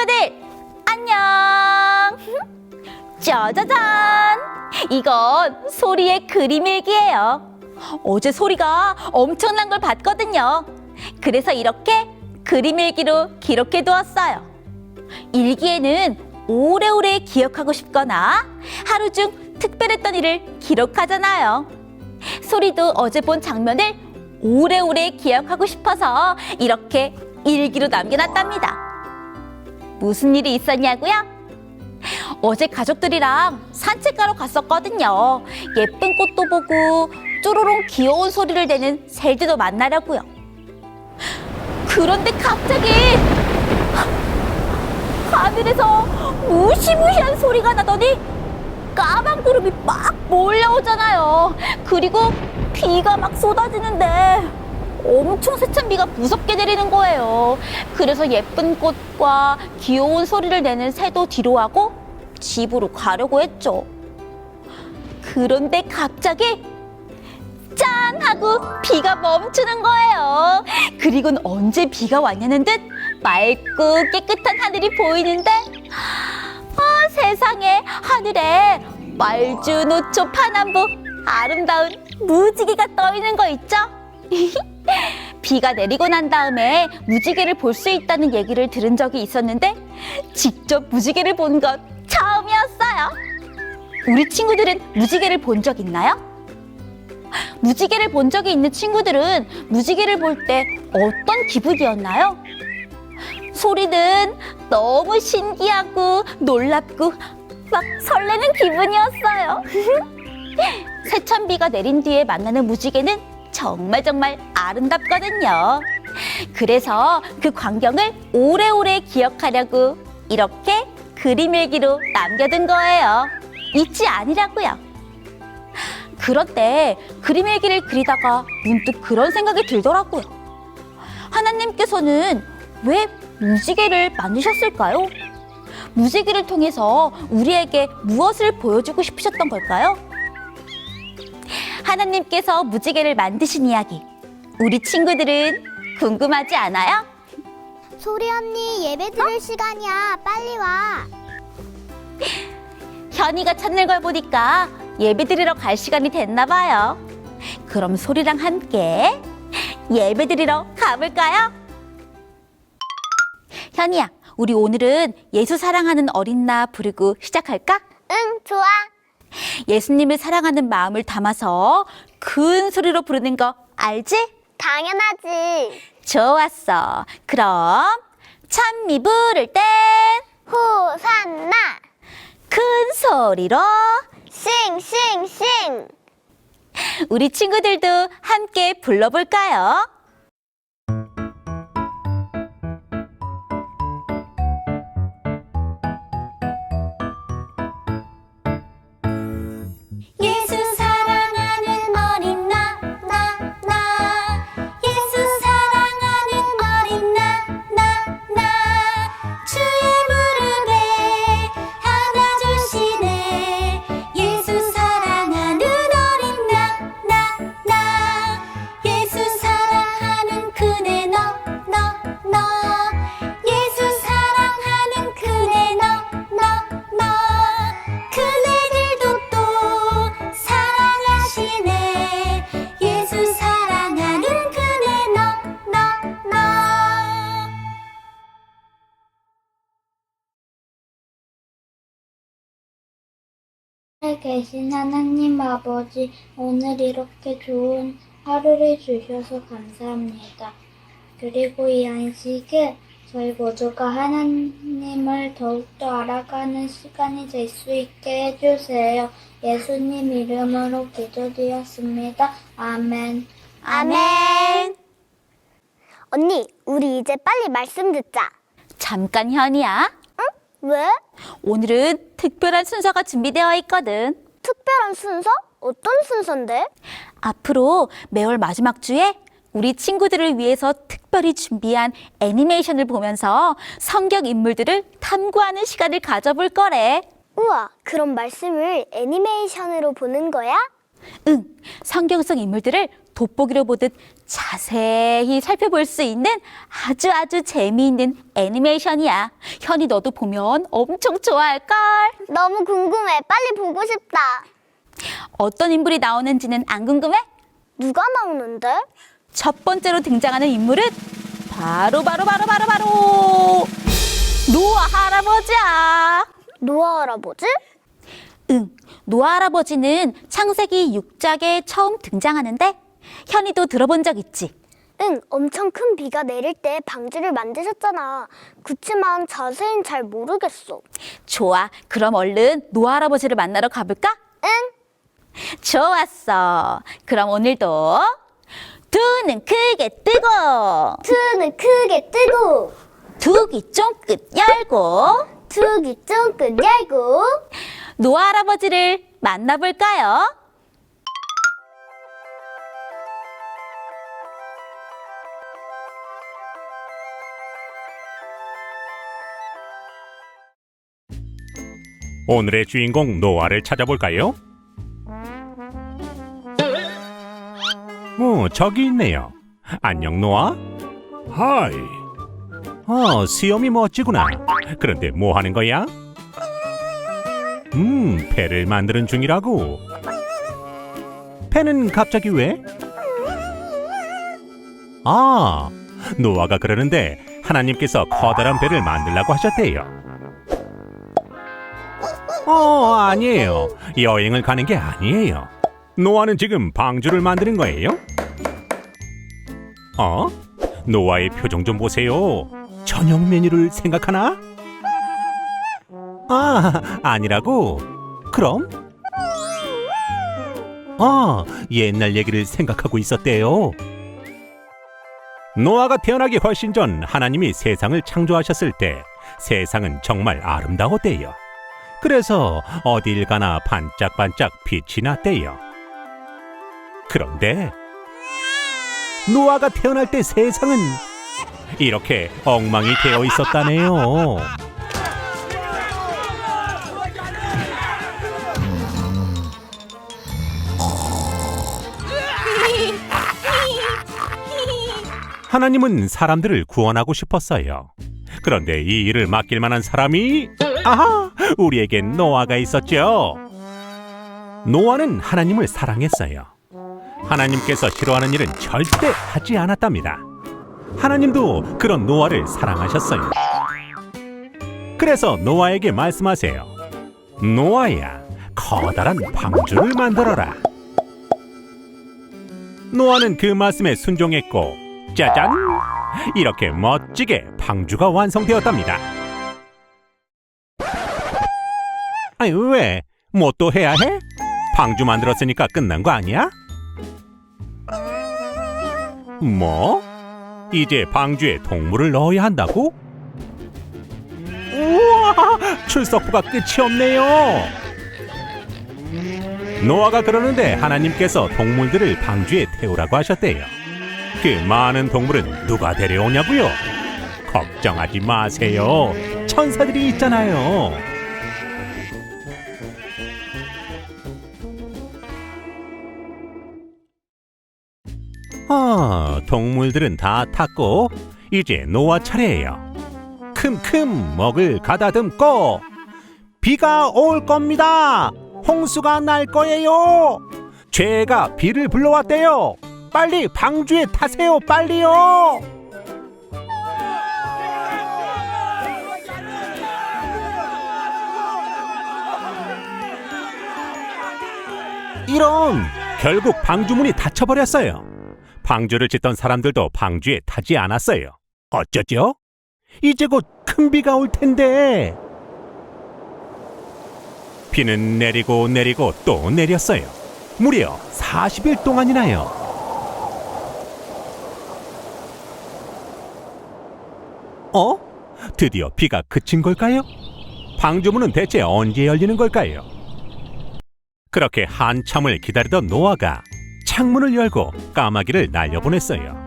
친구들, 안녕! 짜자잔! 이건 소리의 그림 일기예요. 어제 소리가 엄청난 걸 봤거든요. 그래서 이렇게 그림 일기로 기록해 두었어요. 일기에는 오래오래 기억하고 싶거나 하루 중 특별했던 일을 기록하잖아요. 소리도 어제 본 장면을 오래오래 기억하고 싶어서 이렇게 일기로 남겨놨답니다. 무슨 일이 있었냐고요? 어제 가족들이랑 산책하러 갔었거든요. 예쁜 꽃도 보고 쪼로롱 귀여운 소리를 내는 새들도 만나려고요. 그런데 갑자기 하늘에서 무시무시한 소리가 나더니 까만 구름이 막 몰려오잖아요. 그리고 비가 막 쏟아지는데 엄청 세찬 비가 무섭게 내리는 거예요. 그래서 예쁜 꽃과 귀여운 소리를 내는 새도 뒤로 하고 집으로 가려고 했죠. 그런데 갑자기 짠! 하고 비가 멈추는 거예요. 그리고는 언제 비가 왔냐는 듯 맑고 깨끗한 하늘이 보이는데 세상에 하늘에 말주노초 파남보 아름다운 무지개가 떠 있는 거 있죠? 비가 내리고 난 다음에 무지개를 볼 수 있다는 얘기를 들은 적이 있었는데 직접 무지개를 본 건 처음이었어요. 우리 친구들은 무지개를 본 적 있나요? 무지개를 본 적이 있는 친구들은 무지개를 볼 때 어떤 기분이었나요? 소리는 너무 신기하고 놀랍고 막 설레는 기분이었어요. 새찬비가 내린 뒤에 만나는 무지개는 정말 아름답거든요. 그래서 그 광경을 오래오래 기억하려고 이렇게 그림 일기로 남겨둔 거예요. 잊지 않으려고요. 그런데 그림 일기를 그리다가 문득 그런 생각이 들더라고요. 하나님께서는 왜 무지개를 만드셨을까요? 무지개를 통해서 우리에게 무엇을 보여주고 싶으셨던 걸까요? 하나님께서 무지개를 만드신 이야기, 우리 친구들은 궁금하지 않아요? 소리 언니, 예배 드릴 시간이야. 빨리 와. 현이가 찾는 걸 보니까 예배 드리러 갈 시간이 됐나 봐요. 그럼 소리랑 함께 예배 드리러 가볼까요? 현이야, 우리 오늘은 예수 사랑하는 어린 나 부르고 시작할까? 응, 좋아. 예수님을 사랑하는 마음을 담아서 큰 소리로 부르는 거 알지? 당연하지. 좋았어. 그럼 찬미 부를 땐 호산나. 큰 소리로 싱싱싱. 우리 친구들도 함께 불러볼까요? 예수 사랑하는 어린 나 예수 사랑하는 어린 나 주의 무릎에 안아주시네. 예수 사랑하는 어린 나 예수 사랑하는 그네 너 예수 사랑하는 그네 너 그네들도 또 사랑하시네. 예수 사랑하는 그네 너 하늘에 계신 하나님 아버지, 오늘 이렇게 좋은 하루를 주셔서 감사합니다. 그리고 이 안식에 저희 모두가 하나님을 더욱더 알아가는 시간이 될 수 있게 해주세요. 예수님 이름으로 기도드렸습니다. 아멘. 아멘. 언니, 우리 이제 빨리 말씀 듣자. 잠깐 현이야. 왜? 오늘은 특별한 순서가 준비되어 있거든. 특별한 순서? 어떤 순서인데? 앞으로 매월 마지막 주에 우리 친구들을 위해서 특별히 준비한 애니메이션을 보면서 성경 인물들을 탐구하는 시간을 가져볼 거래. 우와, 그럼 말씀을 애니메이션으로 보는 거야? 응, 성경 속 인물들을 돋보기로 보듯 자세히 살펴볼 수 있는 아주 재미있는 애니메이션이야. 현이 너도 보면 엄청 좋아할걸. 너무 궁금해. 빨리 보고 싶다. 어떤 인물이 나오는지는 안 궁금해? 누가 나오는데? 첫 번째로 등장하는 인물은 바로 노아 할아버지야. 노아 할아버지? 응, 노아 할아버지는 창세기 6장에 처음 등장하는데 현이도 들어본 적 있지? 응, 엄청 큰 비가 내릴 때 방주를 만드셨잖아. 그치만 자세히는 잘 모르겠어. 좋아, 그럼 얼른 노아 할아버지를 만나러 가볼까? 응? 좋았어. 그럼 오늘도 두 눈 크게 뜨고 두 눈 크게 뜨고 두 귀 쫑긋 열고 두 귀 쫑긋 열고 노아 할아버지를 만나볼까요? 오늘의 주인공 노아를 찾아볼까요? 저기 있네요. 안녕 노아. 하이. 수염이 멋지구나. 그런데 뭐 하는 거야? 배를 만드는 중이라고. 배는 갑자기 왜? 노아가 그러는데 하나님께서 커다란 배를 만들라고 하셨대요. 아니에요. 여행을 가는 게 아니에요. 노아는 지금 방주를 만드는 거예요? 노아의 표정 좀 보세요. 저녁 메뉴를 생각하나? 아니라고? 그럼? 옛날 얘기를 생각하고 있었대요. 노아가 태어나기 훨씬 전 하나님이 세상을 창조하셨을 때 세상은 정말 아름다웠대요. 그래서 어딜 가나 반짝반짝 빛이 났대요. 그런데 노아가 태어날 때 세상은 이렇게 엉망이 되어 있었다네요. 하나님은 사람들을 구원하고 싶었어요. 그런데 이 일을 맡길 만한 사람이 우리에겐 노아가 있었죠. 노아는 하나님을 사랑했어요. 하나님께서 싫어하는 일은 절대 하지 않았답니다. 하나님도 그런 노아를 사랑하셨어요. 그래서 노아에게 말씀하세요. 노아야, 커다란 방주를 만들어라. 노아는 그 말씀에 순종했고 짜잔! 이렇게 멋지게 방주가 완성되었답니다. 아니 왜? 뭐 또 해야 해? 방주 만들었으니까 끝난 거 아니야? 뭐? 이제 방주에 동물을 넣어야 한다고? 우와! 출석부가 끝이 없네요. 노아가 그러는데 하나님께서 동물들을 방주에 태우라고 하셨대요. 그 많은 동물은 누가 데려오냐고요? 걱정하지 마세요. 천사들이 있잖아요. 동물들은 다 탔고 이제 노아 차례예요. 큼큼 먹을 가다듬고 비가 올 겁니다. 홍수가 날 거예요. 죄가 비를 불러왔대요. 빨리 방주에 타세요. 빨리요. 이런, 결국 방주문이 닫혀버렸어요. 방주를 짓던 사람들도 방주에 타지 않았어요. 어쩌죠? 이제 곧 큰 비가 올 텐데. 비는 내리고 내리고 또 내렸어요. 무려 40일 동안이나요. 드디어 비가 그친 걸까요? 방주문은 대체 언제 열리는 걸까요? 그렇게 한참을 기다리던 노아가 창문을 열고 까마귀를 날려보냈어요.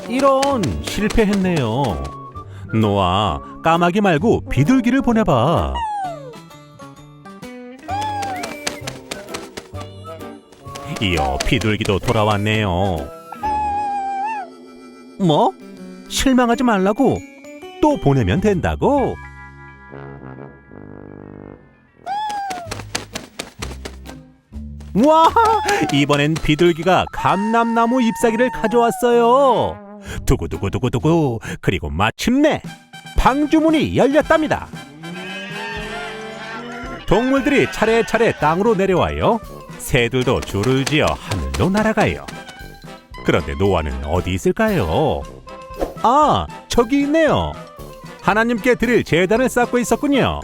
이런, 실패했네요. 노아, 까마귀 말고 비둘기를 보내봐. 이어 비둘기도 돌아왔네요. 뭐? 실망하지 말라고? 또 보내면 된다고? 와! 이번엔 비둘기가 감람나무 잎사귀를 가져왔어요. 두구두구두구두구. 그리고 마침내 방주문이 열렸답니다. 동물들이 차례차례 땅으로 내려와요. 새들도 줄을 지어 하늘로 날아가요. 그런데 노아는 어디 있을까요? 아, 저기 있네요. 하나님께 드릴 제단을 쌓고 있었군요.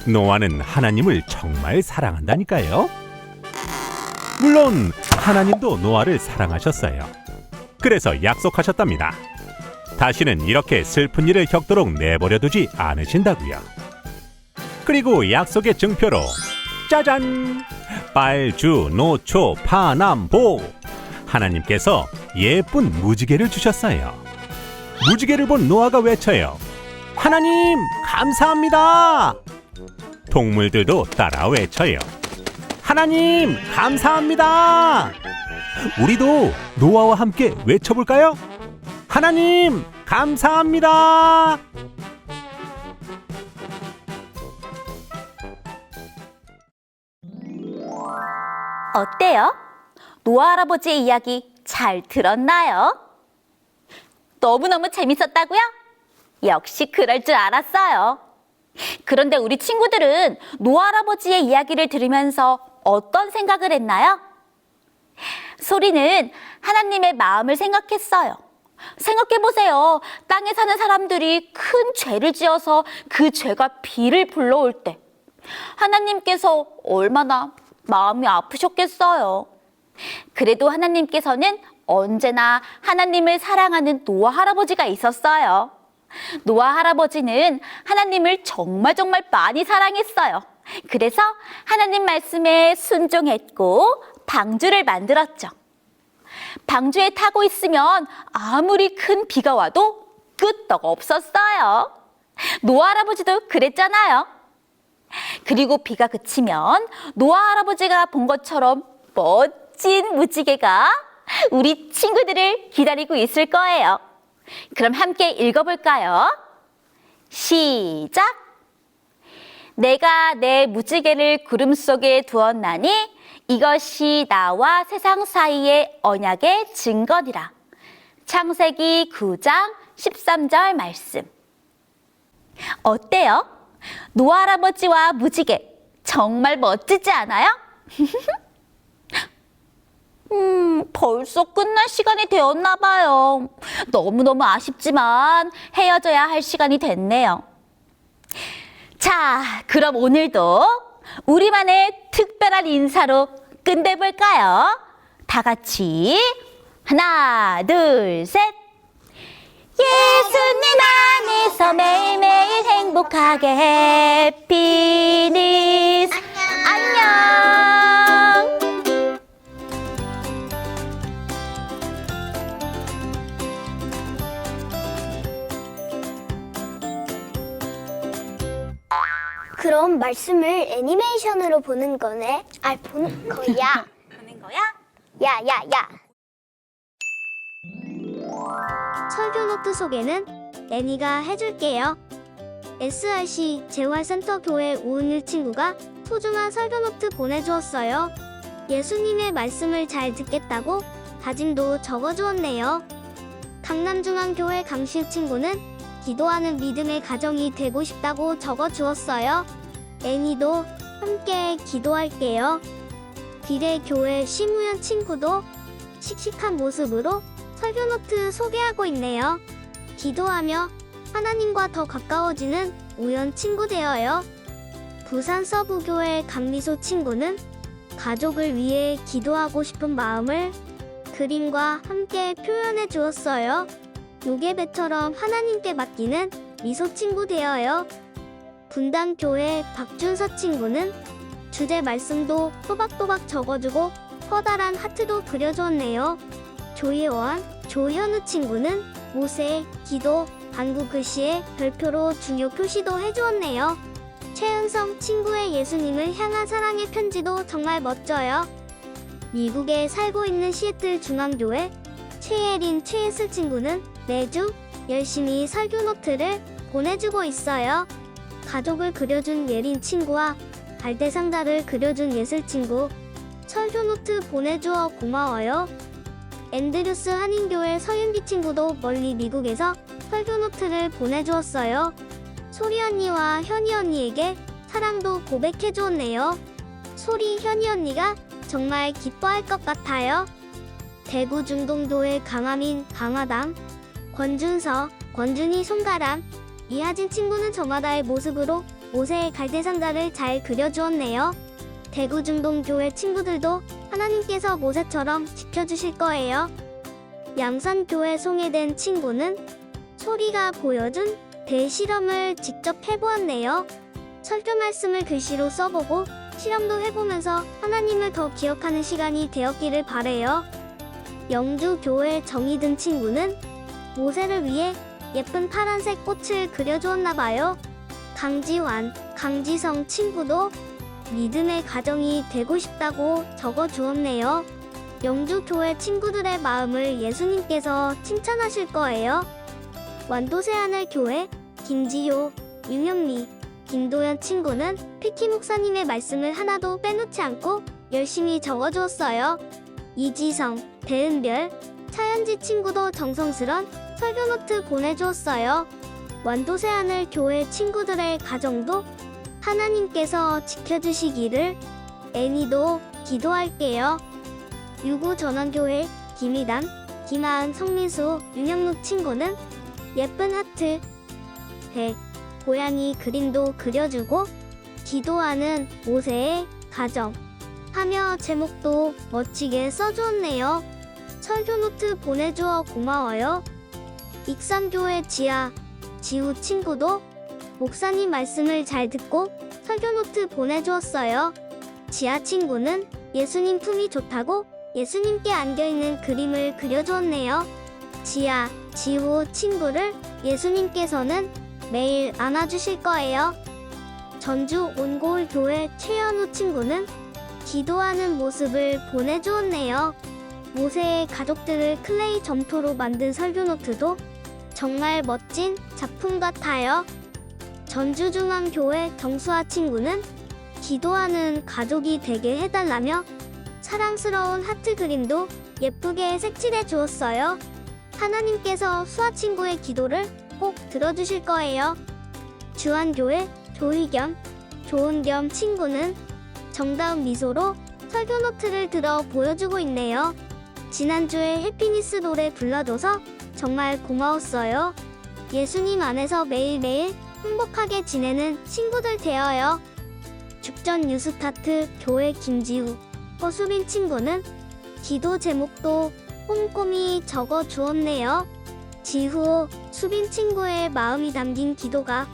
노아는 하나님을 정말 사랑한다니까요. 물론 하나님도 노아를 사랑하셨어요. 그래서 약속하셨답니다. 다시는 이렇게 슬픈 일을 겪도록 내버려두지 않으신다고요. 그리고 약속의 증표로 짜잔! 빨주, 노초, 파남보! 하나님께서 예쁜 무지개를 주셨어요. 무지개를 본 노아가 외쳐요. 하나님, 감사합니다! 동물들도 따라 외쳐요. 하나님, 감사합니다! 우리도 노아와 함께 외쳐볼까요? 하나님, 감사합니다! 어때요? 노아 할아버지의 이야기 잘 들었나요? 너무너무 재밌었다고요? 역시 그럴 줄 알았어요. 그런데 우리 친구들은 노아 할아버지의 이야기를 들으면서 어떤 생각을 했나요? 소리는 하나님의 마음을 생각했어요. 생각해보세요. 땅에 사는 사람들이 큰 죄를 지어서 그 죄가 비를 불러올 때 하나님께서 얼마나 마음이 아프셨겠어요. 그래도 하나님께서는 언제나 하나님을 사랑하는 노아 할아버지가 있었어요. 노아 할아버지는 하나님을 정말 많이 사랑했어요. 그래서 하나님 말씀에 순종했고 방주를 만들었죠. 방주에 타고 있으면 아무리 큰 비가 와도 끄떡 없었어요. 노아 할아버지도 그랬잖아요. 그리고 비가 그치면 노아 할아버지가 본 것처럼 멋진 무지개가 우리 친구들을 기다리고 있을 거예요. 그럼 함께 읽어볼까요? 시작! 내가 내 무지개를 구름 속에 두었나니 이것이 나와 세상 사이의 언약의 증거니라. 창세기 9장 13절 말씀. 어때요? 노아 할아버지와 무지개 정말 멋지지 않아요? 벌써 끝날 시간이 되었나 봐요. 너무너무 아쉽지만 헤어져야 할 시간이 됐네요. 자, 그럼 오늘도 우리만의 특별한 인사로 끝내볼까요? 다 같이 하나, 둘, 셋. 예수님 안에서 매일매일 행복하게 해피니스. 안녕. 그럼 말씀을 애니메이션으로 보는 거네. 보는 거야. 보는 거야? 야. 설교 노트 소개는 애니가 해줄게요. SRC 재활센터 교회 오은일 친구가 소중한 설교 노트 보내주었어요. 예수님의 말씀을 잘 듣겠다고 다짐도 적어주었네요. 강남중앙교회 강시우 친구는 기도하는 믿음의 가정이 되고 싶다고 적어주었어요. 애니도 함께 기도할게요. 비례교회 심우연 친구도 씩씩한 모습으로 설교노트 소개하고 있네요. 기도하며 하나님과 더 가까워지는 우연 친구 되어요. 부산 서부교회 강미소 친구는 가족을 위해 기도하고 싶은 마음을 그림과 함께 표현해 주었어요. 요괴배처럼 하나님께 맡기는 미소 친구 되어요. 분당교회 박준서 친구는 주제 말씀도 또박또박 적어주고 커다란 하트도 그려주었네요. 조예원, 조현우 친구는 모세, 기도, 한국 글씨에 별표로 중요 표시도 해주었네요. 최은성 친구의 예수님을 향한 사랑의 편지도 정말 멋져요. 미국에 살고 있는 시애틀 중앙교회 최예린 최예슬 친구는 매주 열심히 설교 노트를 보내주고 있어요. 가족을 그려준 예린 친구와 갈대상자를 그려준 예슬 친구, 설교 노트 보내주어 고마워요. 앤드류스 한인교회 서윤비 친구도 멀리 미국에서 설교 노트를 보내주었어요. 소리 언니와 현이 언니에게 사랑도 고백해주었네요. 소리 현이 언니가 정말 기뻐할 것 같아요. 대구 중동교회 강하민 강화담, 권준서, 권준희 손가람, 이하진 친구는 저마다의 모습으로 모세의 갈대상자를 잘 그려주었네요. 대구 중동교회 친구들도 하나님께서 모세처럼 지켜주실 거예요. 양산교회 송해된 친구는 소리가 보여준 대실험을 직접 해보았네요. 설교 말씀을 글씨로 써보고 실험도 해보면서 하나님을 더 기억하는 시간이 되었기를 바래요. 영주교회 정희든 친구는 모세를 위해 예쁜 파란색 꽃을 그려주었나봐요. 강지완, 강지성 친구도 믿음의 가정이 되고 싶다고 적어주었네요. 영주교회 친구들의 마음을 예수님께서 칭찬하실 거예요. 완도새하늘교회 김지효, 윤현미, 김도연 친구는 피키 목사님의 말씀을 하나도 빼놓지 않고 열심히 적어주었어요. 이지성, 배은별, 차현지 친구도 정성스런 설교노트 보내주었어요. 완도새하늘교회 친구들의 가정도 하나님께서 지켜주시기를 애니도 기도할게요. 유구전원교회 김희담, 김하은, 성민수, 윤영묵 친구는 예쁜 하트, 백, 고양이 그림도 그려주고 기도하는 모세의 가정 하며 제목도 멋지게 써주었네요. 설교노트 보내주어 고마워요. 익산교회 지아, 지우 친구도 목사님 말씀을 잘 듣고 설교노트 보내주었어요. 지아 친구는 예수님 품이 좋다고 예수님께 안겨있는 그림을 그려주었네요. 지아, 지우 친구를 예수님께서는 매일 안아주실 거예요. 전주 온고울교회 최현우 친구는 기도하는 모습을 보내주었네요. 모세의 가족들을 클레이 점토로 만든 설교노트도 정말 멋진 작품 같아요. 전주중앙교회 정수아 친구는 기도하는 가족이 되게 해달라며 사랑스러운 하트 그림도 예쁘게 색칠해 주었어요. 하나님께서 수아 친구의 기도를 꼭 들어주실 거예요. 주안교회 조희겸, 조은겸 친구는 정다운 미소로 설교노트를 들어 보여주고 있네요. 지난주에 해피니스 노래 불러줘서 정말 고마웠어요. 예수님 안에서 매일매일 행복하게 지내는 친구들 되어요. 죽전 뉴스타트 교회 김지우, 허수빈 친구는 기도 제목도 꼼꼼히 적어 주었네요. 지후, 수빈 친구의 마음이 담긴 기도가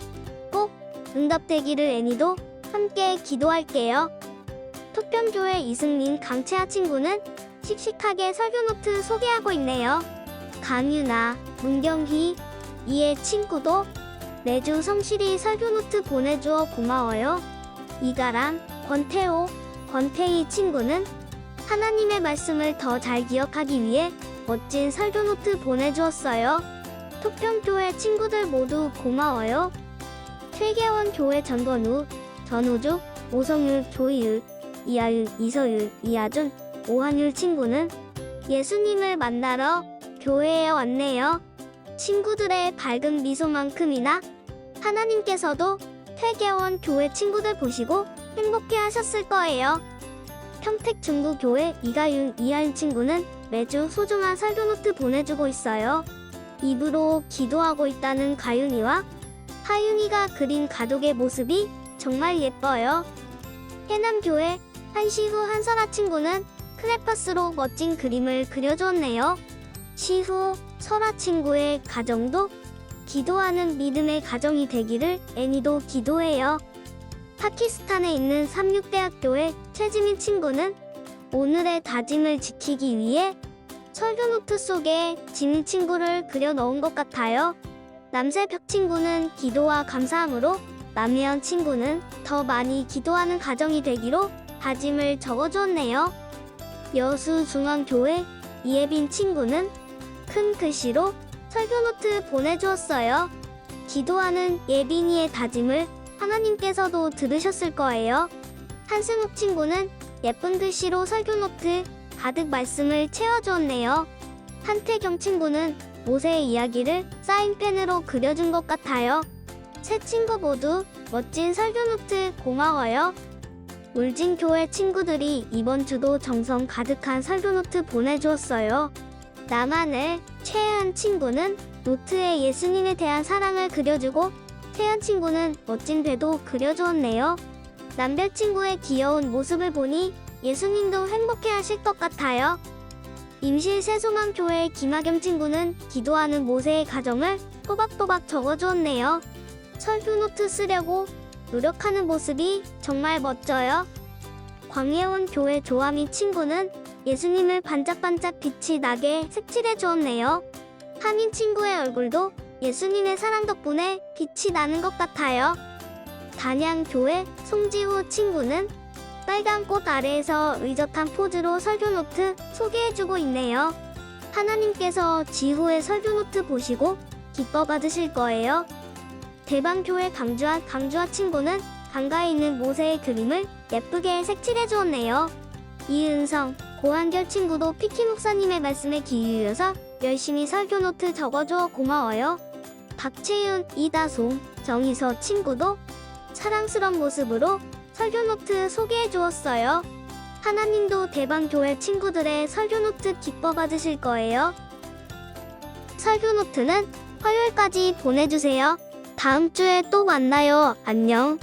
꼭 응답되기를 애니도 함께 기도할게요. 토평교회 이승민, 강채아 친구는 씩씩하게 설교노트 소개하고 있네요. 강유나, 문경희, 이의 친구도 매주 성실히 설교노트 보내주어 고마워요. 이가람, 권태호, 권태희 친구는 하나님의 말씀을 더 잘 기억하기 위해 멋진 설교노트 보내주었어요. 토평교회 친구들 모두 고마워요. 퇴계원 교회 전건우, 전우주, 오성율, 조이율, 이하율, 이서율, 이하준, 오한율 친구는 예수님을 만나러 교회에 왔네요. 친구들의 밝은 미소만큼이나 하나님께서도 퇴계원 교회 친구들 보시고 행복해 하셨을 거예요. 평택중구교회 이가윤, 이하윤 친구는 매주 소중한 설교노트 보내주고 있어요. 입으로 기도하고 있다는 가윤이와 하윤이가 그린 가족의 모습이 정말 예뻐요. 해남교회 한시후, 한설아 친구는 크레파스로 멋진 그림을 그려주었네요. 시후, 설아 친구의 가정도 기도하는 믿음의 가정이 되기를 애니도 기도해요. 파키스탄에 있는 삼육대학교의 최지민 친구는 오늘의 다짐을 지키기 위해 설교노트 속에 지민 친구를 그려 넣은 것 같아요. 남세벽 친구는 기도와 감사함으로, 남혜연 친구는 더 많이 기도하는 가정이 되기로 다짐을 적어주었네요. 여수중앙교회 이예빈 친구는 큰 글씨로 설교노트 보내주었어요. 기도하는 예빈이의 다짐을 하나님께서도 들으셨을 거예요. 한승욱 친구는 예쁜 글씨로 설교노트 가득 말씀을 채워주었네요. 한태경 친구는 모세의 이야기를 사인펜으로 그려준 것 같아요. 세 친구 모두 멋진 설교노트 고마워요. 울진교회 친구들이 이번 주도 정성 가득한 설교노트 보내주었어요. 남한의 최혜연 친구는 노트에 예수님에 대한 사랑을 그려주고 태연 친구는 멋진 배도 그려주었네요. 남별 친구의 귀여운 모습을 보니 예수님도 행복해하실 것 같아요. 임실 세송암교회 김하겸 친구는 기도하는 모세의 가정을 또박또박 적어주었네요. 설교노트 쓰려고 노력하는 모습이 정말 멋져요. 광예원 교회 조아미 친구는 예수님을 반짝반짝 빛이 나게 색칠해 주었네요. 하민 친구의 얼굴도 예수님의 사랑 덕분에 빛이 나는 것 같아요. 단양교회 송지호 친구는 빨간 꽃 아래에서 의젓한 포즈로 설교노트 소개해주고 있네요. 하나님께서 지호의 설교노트 보시고 기뻐 받으실 거예요. 대방교회 강주아 친구는 강가에 있는 모세의 그림을 예쁘게 색칠해 주었네요. 이은성, 고한결 친구도 피키 목사님의 말씀에 기울여서 열심히 설교노트 적어줘 고마워요. 박채윤, 이다솜, 정희서 친구도 사랑스러운 모습으로 설교노트 소개해 주었어요. 하나님도 대방교회 친구들의 설교노트 기뻐 받으실 거예요. 설교노트는 화요일까지 보내주세요. 다음 주에 또 만나요. 안녕.